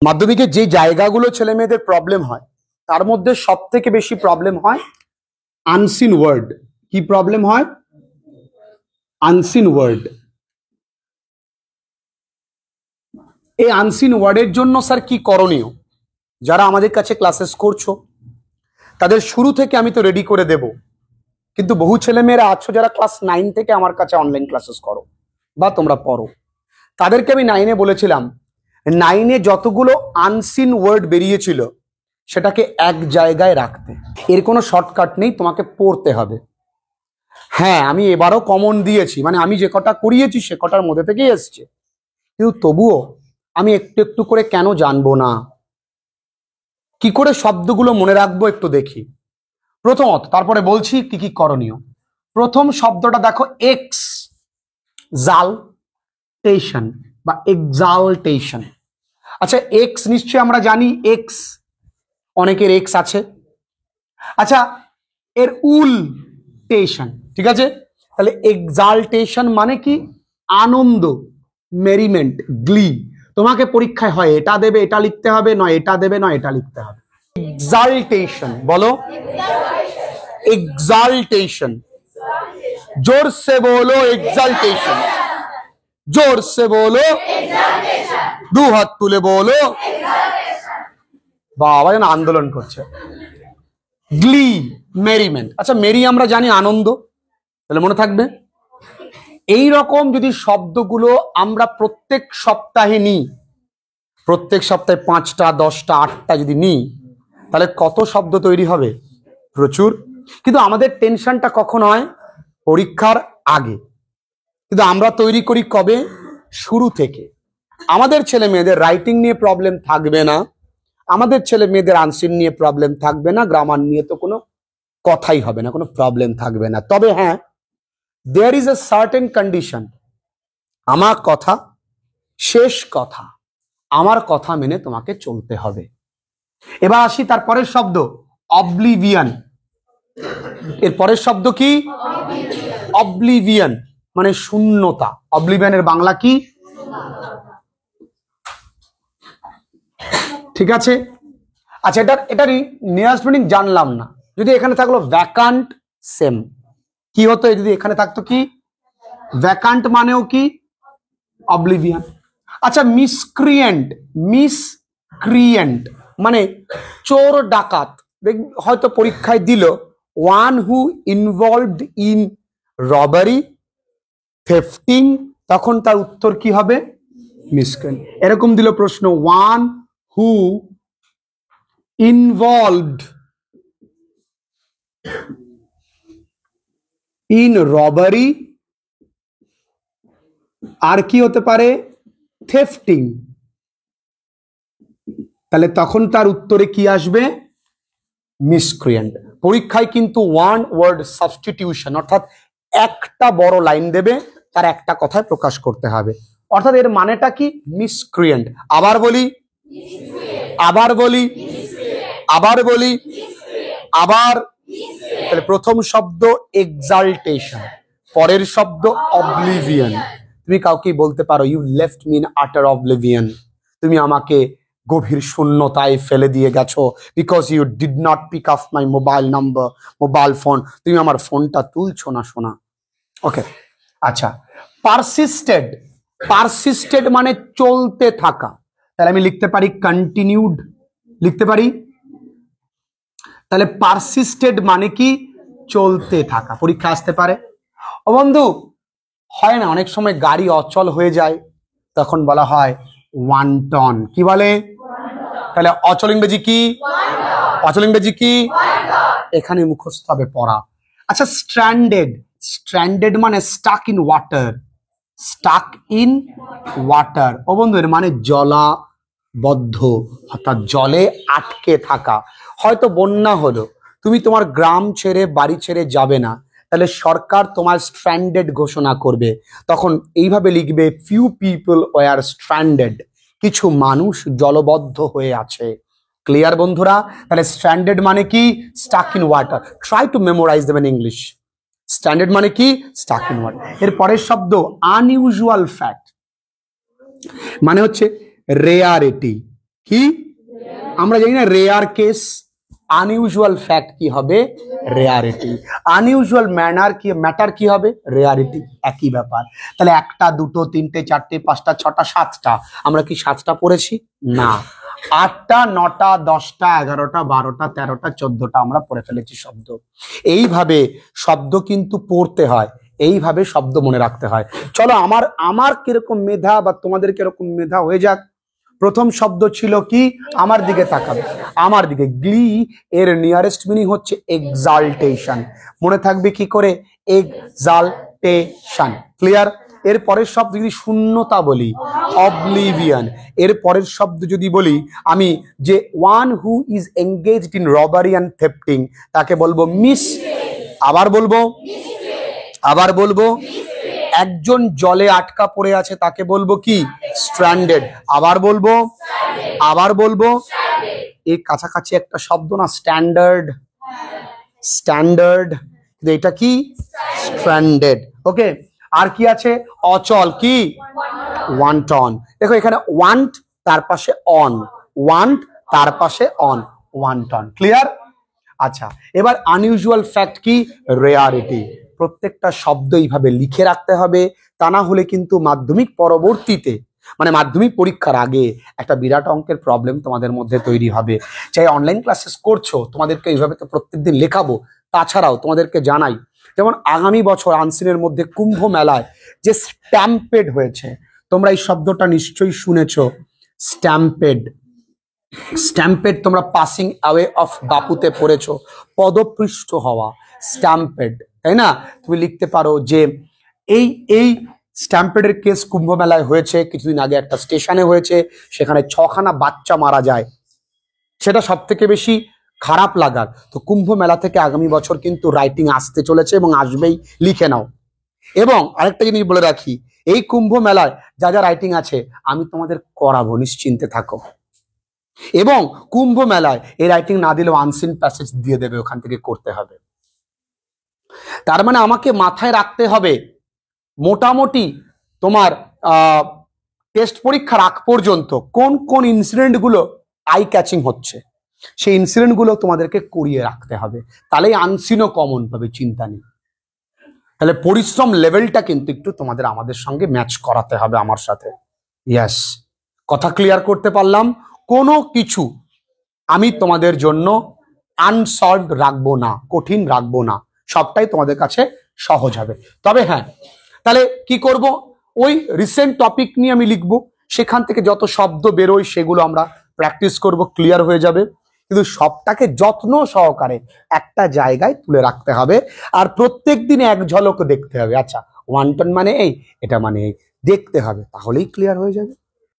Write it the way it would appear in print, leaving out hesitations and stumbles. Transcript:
মাধ্যমিকে যে জায়গাগুলো ছেলে মেয়েদের প্রবলেম হয় তার মধ্যে সবথেকে বেশি প্রবলেম হয় আনসিন ওয়ার্ড। কি প্রবলেম হয়? Unseen word. এই আনসিন ওয়ার্ডের জন্য স্যার কি করণীয়? যারা আমাদের কাছে ক্লাসেস করছো তাদের শুরু থেকে আমি তো রেডি করে দেব, কিন্তু বহু ছেলেমেয়েরা আছো যারা ক্লাস 9 থেকে আমার কাছে অনলাইন ক্লাসেস করো বা তোমরা পড়ো। তাদেরকে আমি 9-এ বলেছিলাম 9-এ যতগুলো আনসিন ওয়ার্ড বেরিয়েছিল সেটাকে এক জায়গায় রাখতে। এর কোনো শর্টকাট নেই, তোমাকে পড়তে হবে। হ্যাঁ, আমি এবারও কমন দিয়েছি, মানে আমি যে কটা করিয়েছি সে কটার মধ্যে থেকেই এসছে, কিন্তু তবুও আমি একটু একটু করে কেন জানবো না, কি করে শব্দগুলো মনে রাখবো একটু দেখি প্রথমত, তারপরে বলছি কি কি করণীয়। প্রথম শব্দটা দেখো, এক্স জালটেশন বা এক্সালটেশন। আচ্ছা, এক্স নিশ্চয়ই আমরা জানি, এক্স অনেকের এক্স আছে। আচ্ছা, এর উলটেশন, ঠিক আছে? তাহলে এক্সালটেশন মানে কি? আনন্দ, মেরিমেন্ট, গ্লি। তোমাকে পরীক্ষায় হয় এটা দেবে এটা লিখতে হবে, নয় এটা দেবে নয় এটা লিখতে হবে। এক্সালটেশন বলো, এক্সালটেশন। जोर से बोलो एग्जाल्टेशन, जोर से बोलो दो हाथ तुले बोलो। বাবা যেন আন্দোলন করছে। গ্লি, মেরিমেন্ট। আচ্ছা, মেরি আমরা জানি আনন্দ, তাহলে মনে থাকবে। এই রকম যদি শব্দগুলো আমরা প্রত্যেক সপ্তাহে নিই, প্রত্যেক সপ্তাহে 5টা 10টা 8টা যদি নিই, তাহলে কত শব্দ তৈরি হবে? প্রচুর। কিন্তু আমাদের টেনশনটা কখন হয়? পরীক্ষার আগে। কিন্তু আমরা তৈরি করি কবে? শুরু থেকে। আমাদের ছেলে মেয়েদের রাইটিং নিয়ে প্রবলেম থাকবে না, আমাদের ছেলে মেয়েদের আনসিন নিয়ে প্রবলেম থাকবে না, গ্রামার নিয়ে তো কোনো কথাই হবে না, কোনো প্রবলেম থাকবে না। তবে হ্যাঁ, there is a certain condition. আমার কথা শেষ কথা, আমার কথা মেনে তোমাকে চলতে হবে। এবার আসি তার পরের শব্দ, অবলিভিয়ান। এর পরের শব্দ কি? অবলিভিয়ান মানে শূন্যতা। অবলিভিয়ানের বাংলা কি? ঠিক আছে। আচ্ছা, এটার নিয়ারেস্ট মিনিং জানলাম না। যদি এখানে থাকলো ভ্যাকান্ট, সেম। কি হতো যদি এখানে থাকতো কি? ভ্যাকান্ট মানেও কি? অবলিভিয়ান। আচ্ছা, মিসক্রিয়েন্ট, মিসক্রিয়েন্ট মানে চোর ডাকাত। হয়তো পরীক্ষায় দিল one who involved in robbery, thefting, তখন তার উত্তর কি হবে? মিসক্রিয়েন্ট। এরকম দিল প্রশ্ন, one who involved in robbery, আর কি হতে পারে? থেফটিং। তাহলে তখন তার উত্তরে কি আসবে? মিসক্রিয়েন্ট। পরীক্ষায় কিন্তু ওয়ান ওয়ার্ড সাবস্টিটিউশন, অর্থাৎ একটা বড় লাইন দেবে, তার একটা কথায় প্রকাশ করতে হবে। অর্থাৎ এর মানেটা কি? মিসক্রিয়েন্ট। আবার বলি, আবার বলি, আবার বলি, আবার। তাহলে প্রথম শব্দ এক্সাল্টেশন, পরের শব্দ অবলিভিয়ান। তুমি কাউকে বলতে পারো you left me in utter oblivion, তুমি আমাকে গভীর শূন্যতায় ফেলে দিয়ে গেছো, because you did not pick up my mobile number, mobile phone, তুমি আমার ফোনটা তুলছো না শোনা। ওকে, আচ্ছা। পারসিস্টেড, পারসিস্টেড মানে চলতে থাকা। তাহলে আমি লিখতে পারি কন্টিনিউড, লিখতে পারি। তাহলে পারসিস্টেড মানে কি? চলতে থাকা। পরীক্ষা আসতে পারে। ও বন্ধু, হয় না অনেক সময় গাড়ি অচল হয়ে যায়, তখন বলা হয় ওয়ান্টন। কি বলে? তাহলে অচল ইংরেজি কি? অচল ইংরেজি কি? এখানে মুখস্থ হবে পড়া। আচ্ছা, স্ট্র্যান্ডেড, স্ট্র্যান্ডেড মানে stuck in water, stuck in water. ও বন্ধু, এর মানে জলাবদ্ধ, অর্থাৎ জলে আটকে থাকা। হয়তো বন্যা হলো, তুমি তোমার গ্রাম ছেড়ে বাড়ি ছেড়ে যাবে না, তাহলে সরকার তোমার স্ট্র্যান্ডেড ঘোষণা করবে, তখন এইভাবে লিখবে ফিউ পিপল ওয়ার স্ট্র্যান্ডেড, কিছু মানুষ জলবদ্ধ হয়ে আছে। ক্লিয়ার বন্ধুরা? তাহলে স্ট্র্যান্ডেড মানে কি? Stuck in water. Try to memorize them in English. Standard মানে কি? Stuck in water. এর পরের শব্দ আনইউজুয়াল ফ্যাক্ট, মানে হচ্ছে রেয়ারিটি। কি আমরা জানি না রেয়ার কেস, আনইউজুয়াল ফ্যাক্ট কি হবে রেয়ারিটি, আনইউজুয়াল ম্যাটার কি হবে রেয়ারিটি, একই ব্যাপার। তাহলে একটা দুটো তিনটে চারটে পাঁচটা ছটা সাতটা, আমরা কি সাতটা পড়েছি না, আটটা নটা দশটা এগারোটা বারোটা তেরোটা চোদ্দটা আমরা পড়ে ফেলেছি শব্দ। এইভাবে শব্দ কিন্তু পড়তে হয়, এইভাবে শব্দ মনে রাখতে হয়। চলো আমার কিরকম মেধা বা তোমাদের কিরকম মেধা হয়ে যাক। প্রথম শব্দ ছিল কি, আমার দিকে তাকাবে, আমার দিকে, গ্লি এর নিয়ারেস্ট মিনিং হচ্ছে এক্সাল্টেশন, মনে থাকবে কি করে, এক্সাল্টেশন, ক্লিয়ার। এর পরের শব্দ যদি শূন্যতা বলি, অবলিভিয়ান। এর পরের শব্দ যদি বলি আমি যে one who is engaged in robbery and thefting, তাকে বলবো মিস, আবার বলবো একজন জলে আটকা পড়ে আছে তাকে বলবো কি স্ট্র্যান্ডেড, আবার বলবো এর কাছাকাছি একটা শব্দ না স্ট্যান্ডার্ড, এটা কি স্ট্র্যান্ডেড। ওকে, আর কি আছে, অচল কি ওয়ান্টন। দেখো এখানে ওয়ান্ট তার পাশে অন, ওয়ান্ট তার পাশে অন, ওয়ান্টন, ক্লিয়ার। আচ্ছা, এবার আনইউজুয়াল ফ্যাক্ট কি রেয়ারিটি। প্রত্যেকটা শব্দ এইভাবে লিখে রাখতে হবে, তা না হলে কিন্তু মাধ্যমিক পরবর্তীতে মানে মাধ্যমিক পরীক্ষার আগে একটা বিরাট অঙ্কের প্রবলেম তোমাদের মধ্যে তৈরি হবে। চাই অনলাইন ক্লাসেস করছো, তোমাদেরকে এইভাবে তো প্রত্যেকদিন লেখাবো, তাছাড়াও তোমাদেরকে জানাই যেমন আগামী বছর আনসিনের মধ্যে কুম্ভ মেলায় যে স্ট্যাম্পেড হয়েছে, তোমরা এই শব্দটা নিশ্চয়ই শুনেছো, স্ট্যাম্পেড তোমরা পাসিং অ্যাওয়ে অফ বাপুতে পড়েছো, পদপৃষ্ট হওয়া, স্ট্যাম্পেড, তাই না। তুমি লিখতে পারো যে এই স্ট্যাম্পেডের কেস কুম্ভ মেলায় হয়েছে, কিছুদিন আগে একটা স্টেশনে হয়েছে, সেখানে 6খানা বাচ্চা মারা যায়, সেটা সব থেকে বেশি খারাপ লাগার। তো কুম্ভ মেলা থেকে আগামী বছর কিন্তু রাইটিং আসতে চলেছে এবং আসবেই, লিখে নাও। এবং আরেকটা জিনিস বলে রাখি, এই কুম্ভ মেলায় যা যা রাইটিং আছে আমি তোমাদের করাবো, নিশ্চিন্তে থাকো। এবং কুম্ভ মেলায় এই রাইটিং না দিলেও আনসিন প্যাসেজ দিয়ে দেবে, ওখান থেকে করতে হবে। তার মানে আমাকে মাথায় রাখতে হবে মোটামুটি তোমার টেস্ট পরীক্ষার আগ পর্যন্ত কোন কোন ইনসিডেন্ট গুলো আই ক্যাচিং হচ্ছে, সেই ইনসিডেন্ট গুলো তোমাদেরকে করিয়ে রাখতে হবে, তাহলেই আনসিনও কমন পাবে, চিন্তা নেই। তাহলে পরিশ্রম লেভেলটা কিন্তু একটু তোমাদের আমাদের সঙ্গে ম্যাচ করাতে হবে আমার সাথে। ইয়াস, কথা ক্লিয়ার করতে পারলাম। কোনো কিছু আমি তোমাদের জন্য আনসলভড রাখবো না, কঠিন রাখবো না, সবটাই তোমাদের কাছে সহজ হবে। তবে হ্যাঁ, তাহলে কি করব, ওই রিসেন্ট টপিক নিয়ে আমি লিখবো, সেখান থেকে যত শব্দ বেরোয় সেগুলো আমরা প্র্যাকটিস করব, ক্লিয়ার হয়ে যাবে। কিন্তু সবটাকে যত্ন সহকারে একটা জায়গায় তুলে রাখতে হবে, আর প্রত্যেক দিনে এক ঝলক দেখতে হবে। আচ্ছা, ওয়ান্টন মানে এই, এটা মানে এই, দেখতে হবে, তাহলেই ক্লিয়ার হয়ে যাবে।